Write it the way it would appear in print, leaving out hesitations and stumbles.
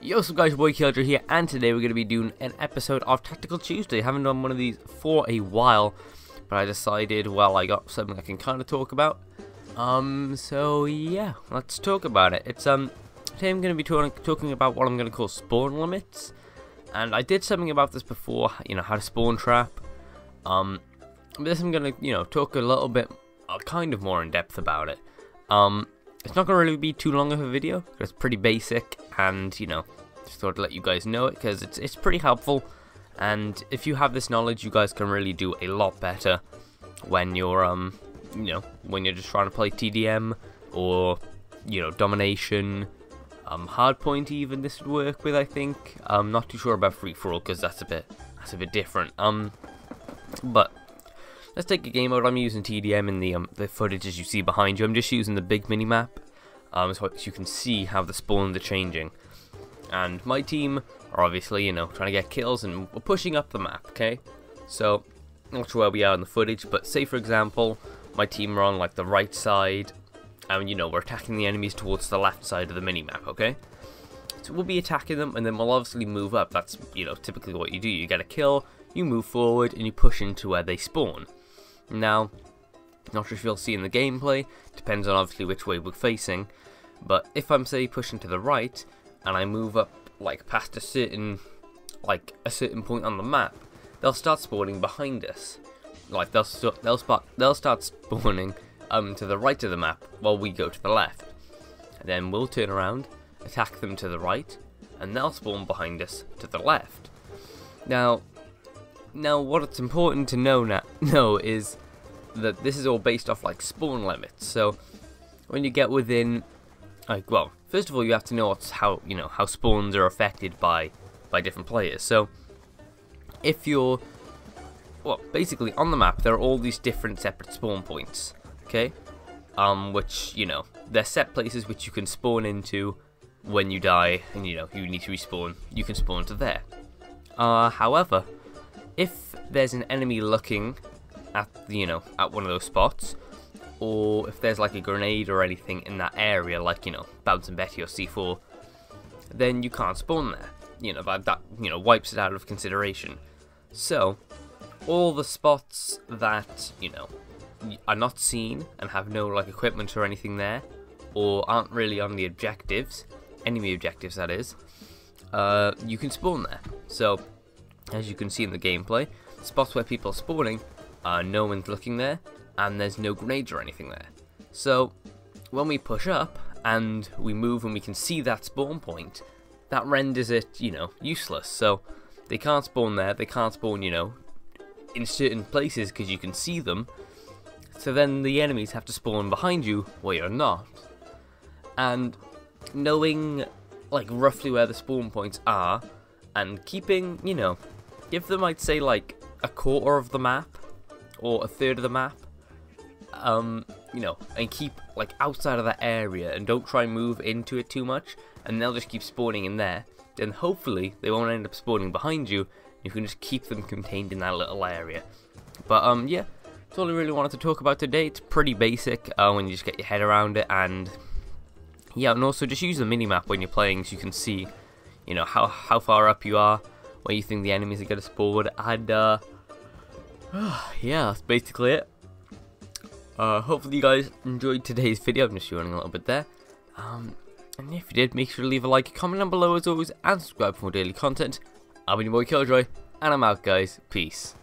Yo, so guys, your boy vKilljoyy here, and today we're going to be doing an episode of Tactical Tuesday. I haven't done one of these for a while, but I decided, well, I got something I can kind of talk about. So yeah, let's talk about it. Today I'm going to be talking about what I'm going to call spawn limits, and I did something about this before, how to spawn trap. But this I'm going to, talk a little bit, kind of more in depth about it. It's not going to really be too long of a video, it's pretty basic, and, just thought to let you guys know it, because it's pretty helpful, and if you have this knowledge, you guys can really do a lot better when you're, when you're just trying to play TDM, or, domination, hardpoint even, this would work with, I think. I'm not too sure about free-for-all, because that's a bit different, but let's take a game mode. I'm using TDM in the footage as you see behind you. I'm just using the big minimap, so you can see how the spawns are changing. And my team are obviously, trying to get kills, and we're pushing up the map, okay? So, not sure where we are in the footage, but say for example, my team are on like the right side, and we're attacking the enemies towards the left side of the minimap, okay? So we'll be attacking them, and then we'll obviously move up. That's, typically what you do. You get a kill, you move forward, and you push into where they spawn. Now, not sure if you'll see in the gameplay, depends on obviously which way we're facing, but if I'm, say, pushing to the right, and I move up, like, past a certain point on the map, they'll start spawning behind us. Like, they'll start spawning, to the right of the map, while we go to the left. And then we'll turn around, attack them to the right, and they'll spawn behind us to the left. Now, what it's important to know is that this is all based off like spawn limits. So when you get within, well, first of all, you have to know how spawns are affected by different players. So if you're, well, basically on the map, there are all these different separate spawn points, okay? Which they're set places which you can spawn into when you die, and you need to respawn. You can spawn to there. However, if there's an enemy looking at at one of those spots, or if there's like a grenade or anything in that area, like Bouncing Betty or C4, then you can't spawn there. That wipes it out of consideration. So all the spots that are not seen and have no like equipment or anything there, or aren't really on the objectives, enemy objectives that is, you can spawn there. So as you can see in the gameplay, spots where people are spawning, no one's looking there, and there's no grenades or anything there. So when we push up and we move and we can see that spawn point, that renders it, useless. So they can't spawn there, they can't spawn, in certain places because you can see them. So then the enemies have to spawn behind you where you're not. And knowing like roughly where the spawn points are, and keeping, give them, I'd say, like a quarter of the map or a third of the map, and keep like outside of that area and don't try and move into it too much, and they'll just keep spawning in there. Then hopefully they won't end up spawning behind you. You can just keep them contained in that little area. But yeah, that's all I really wanted to talk about today. It's pretty basic when you just get your head around it, and yeah, and also just use the minimap when you're playing so you can see, how far up you are, where you think the enemies are going to spawn, and yeah, that's basically it. Hopefully you guys enjoyed today's video. I'm just yawning a little bit there. And if you did, make sure to leave a like, comment down below as always, and subscribe for more daily content. I've been your boy vKilljoyy, and I'm out, guys. Peace.